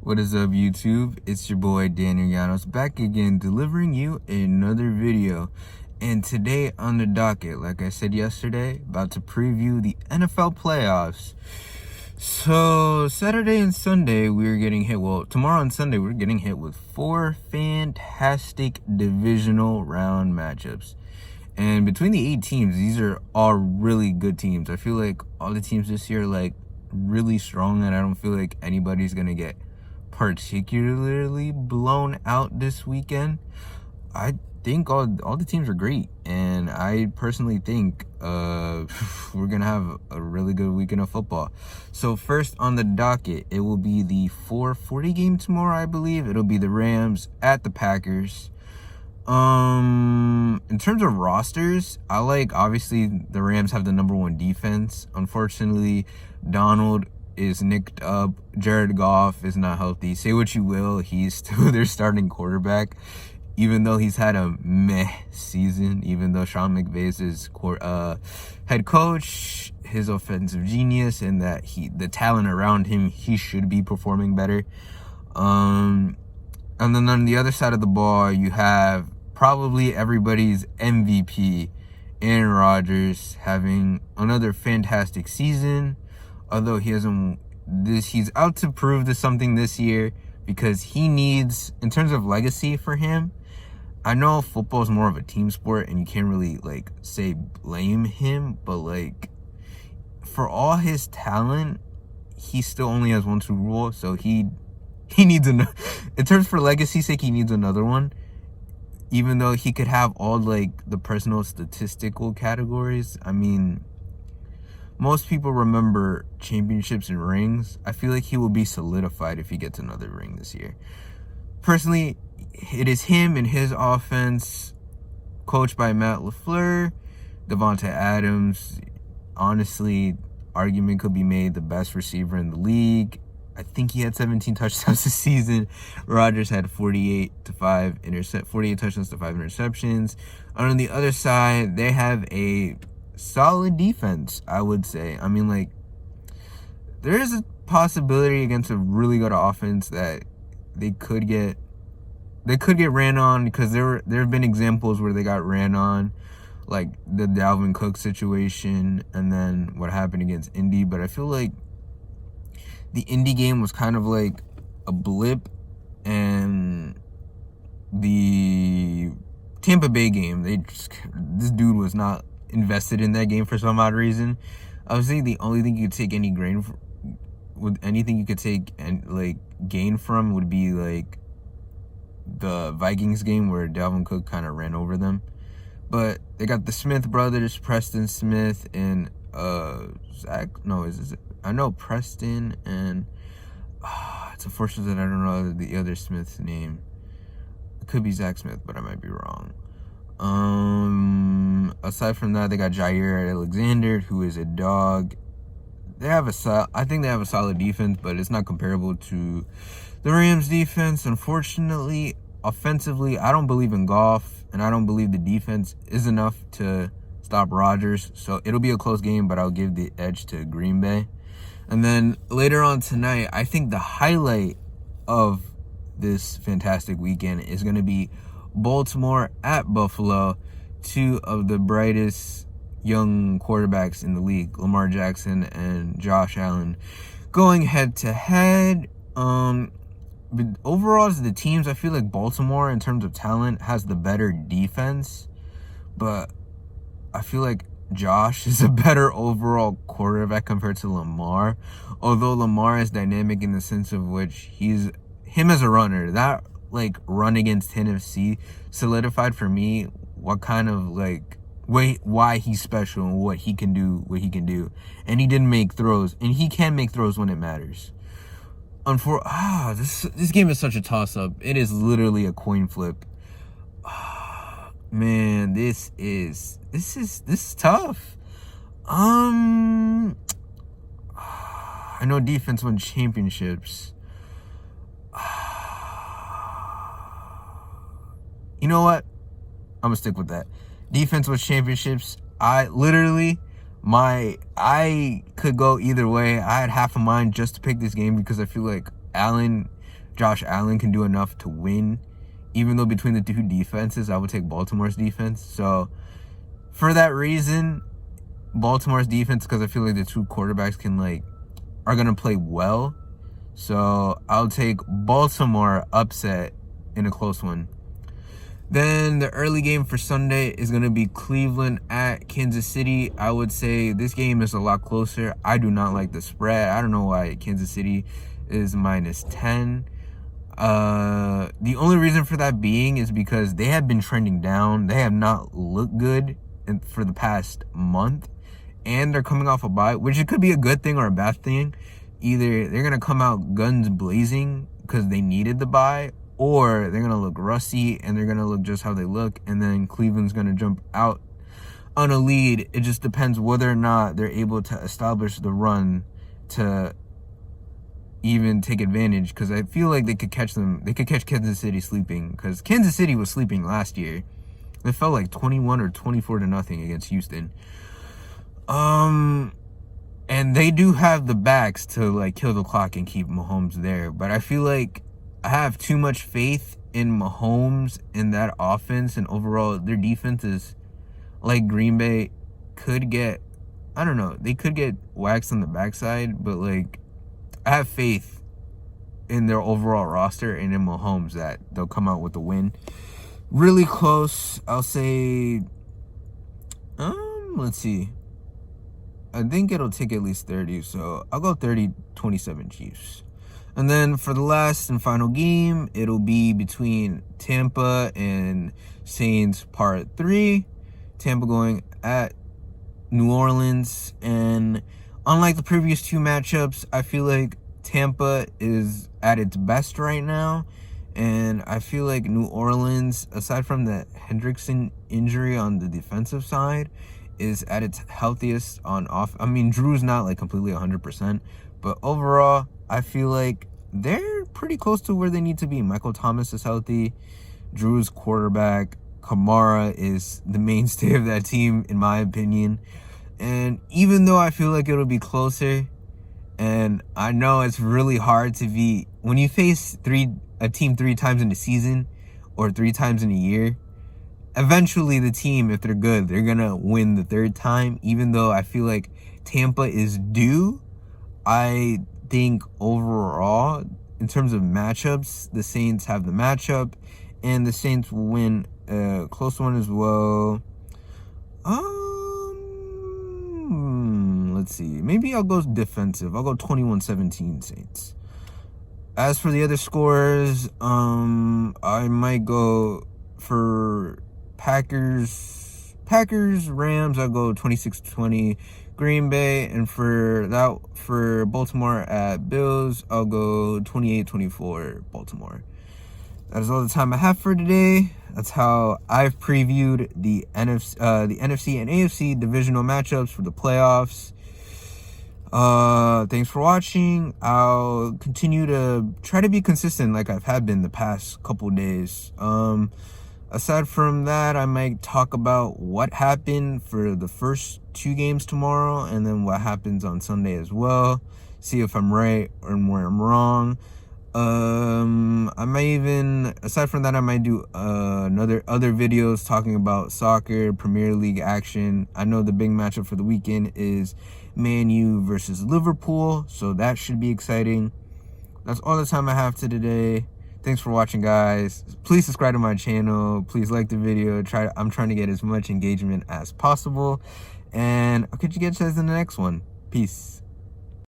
What is up, YouTube? It's your boy Daniel Llanos back again, delivering you another video. And today on the docket, like I said yesterday, about to preview the NFL playoffs. So Saturday and Sunday we're getting hit. Well, tomorrow and Sunday we're getting hit with 4 fantastic divisional round matchups. And between the 8 teams, these are all really good teams. I feel like all the teams this year are like really strong, and I don't feel like anybody's gonna get particularly blown out this weekend. I think all the teams are great, and I personally think we're gonna have a really good weekend of football. So first on the docket, it will be the 4:40 game tomorrow, I believe. It'll be the Rams at the Packers. In terms of rosters, I like, obviously the Rams have the #1 defense. Unfortunately, Donald is nicked up. Jared Goff is not healthy. Say what you will, he's still their starting quarterback, even though he's had a meh season. Even though Sean McVay is his head coach, his offensive genius, and that the talent around him, he should be performing better. And then on the other side of the ball, you have probably everybody's MVP, Aaron Rodgers, having another fantastic season. Although he's out to prove something this year, because he needs, in terms of legacy for him, I know football is more of a team sport and you can't really blame him, but for all his talent, he still only has 1 Super Bowl, so he needs another. In terms for legacy's sake, he needs another one. Even though he could have all the personal statistical categories, I mean, most people remember championships and rings. I feel like he will be solidified if he gets another ring this year. Personally, it is him and his offense, coached by Matt LaFleur. Devontae Adams, honestly, argument could be made the best receiver in the league. I think he had 17 touchdowns this season. Rodgers had 48 touchdowns to 5 interceptions. And on the other side, they have a solid defense, I would say. I mean, there is a possibility against a really good offense that they could get ran on, because there have been examples where they got ran on, like the Dalvin Cook situation and then what happened against Indy. But I feel like the Indy game was kind of like a blip, and the Tampa Bay game, this dude was not invested in that game for some odd reason. Obviously, the only thing you could take any grain with anything you could take and gain from would be the Vikings game where Dalvin Cook kind of ran over them. But they got the Smith brothers, Preston Smith and I know Preston, and it's unfortunate that I don't know the other Smith's name. It could be Zach Smith, but I might be wrong. Aside from that, they got Jair Alexander, who is a dog. I think they have a solid defense, but it's not comparable to the Rams' defense. Unfortunately, offensively, I don't believe in Goff, and I don't believe the defense is enough to stop Rodgers. So it'll be a close game, but I'll give the edge to Green Bay. And then later on tonight, I think the highlight of this fantastic weekend is going to be Baltimore at Buffalo. 2 of the brightest young quarterbacks in the league, Lamar Jackson and Josh Allen, going head to head. But overall, as the teams, I feel like Baltimore, in terms of talent, has the better defense, but I feel like Josh is a better overall quarterback compared to Lamar. Although Lamar is dynamic in the sense of which him as a runner, that run against Tennessee solidified for me what kind of why he's special and what he can do. And he didn't make throws, and he can make throws when it matters. This game is such a toss-up. It is literally a coin flip. Man, this is tough. I know defense wins championships. You know what? I'm gonna stick with that. Defense wins championships. I could go either way. I had half a mind just to pick this game because I feel like Allen Josh Allen can do enough to win. Even though between the two defenses, I would take Baltimore's defense. So for that reason, Baltimore's defense, because I feel like the two quarterbacks are gonna play well. So I'll take Baltimore upset in a close one. Then the early game for Sunday is going to be Cleveland at Kansas City. I would say this game is a lot closer. I do not like the spread. I don't know why Kansas City is -10. The only reason for that being is because they have been trending down. They have not looked good for the past month. And they're coming off a bye, which it could be a good thing or a bad thing. Either they're going to come out guns blazing because they needed the bye, or they're going to look rusty and they're going to look just how they look, and then Cleveland's going to jump out on a lead. It just depends whether or not they're able to establish the run to even take advantage, because I feel like they could catch Kansas City sleeping, because Kansas City was sleeping last year. They felt like 21 or 24-0 against Houston. And they do have the backs to kill the clock and keep Mahomes there, but I feel like I have too much faith in Mahomes in that offense, and overall their defense is like Green Bay could get, I don't know, they could get waxed on the backside, but I have faith in their overall roster and in Mahomes that they'll come out with the win. Really close. I'll say, let's see. I think it'll take at least 30, so I'll go 30-27 Chiefs. And then for the last and final game, it'll be between Tampa and Saints Part 3. Tampa going at New Orleans. And unlike the previous two matchups, I feel like Tampa is at its best right now. And I feel like New Orleans, aside from the Hendrickson injury on the defensive side, is at its healthiest on off. I mean, Drew's not completely 100%, but overall, I feel like they're pretty close to where they need to be. Michael Thomas is healthy. Drew's quarterback. Kamara is the mainstay of that team, in my opinion. And even though I feel like it'll be closer, and I know it's really hard to be, when you face a team 3 times in a season or 3 times in a year, eventually the team, if they're good, they're going to win the 3rd time. Even though I feel like Tampa is due, I think overall, in terms of matchups, the Saints have the matchup, and the Saints will win a close one as well. Let's see. Maybe I'll go defensive. I'll go 21-17 Saints. As for the other scores, I might go for Packers, Rams, I'll go 26-20 Green Bay, and for Baltimore at Bills, I'll go 28-24 Baltimore. That is all the time I have for today. That's how I've previewed the NFC and AFC divisional matchups for the playoffs. Thanks for watching. I'll continue to try to be consistent like I've been the past couple days. Aside from that, I might talk about what happened for the first 2 games tomorrow, and then what happens on Sunday as well. See if I'm right or where I'm wrong. I might even, aside from that, I might do other videos talking about soccer, Premier League action. I know the big matchup for the weekend is Man U versus Liverpool, so that should be exciting. That's all the time I have to today. Thanks for watching, guys. Please subscribe to my channel. Please like the video. I'm trying to get as much engagement as possible. And I'll catch you guys in the next one. Peace.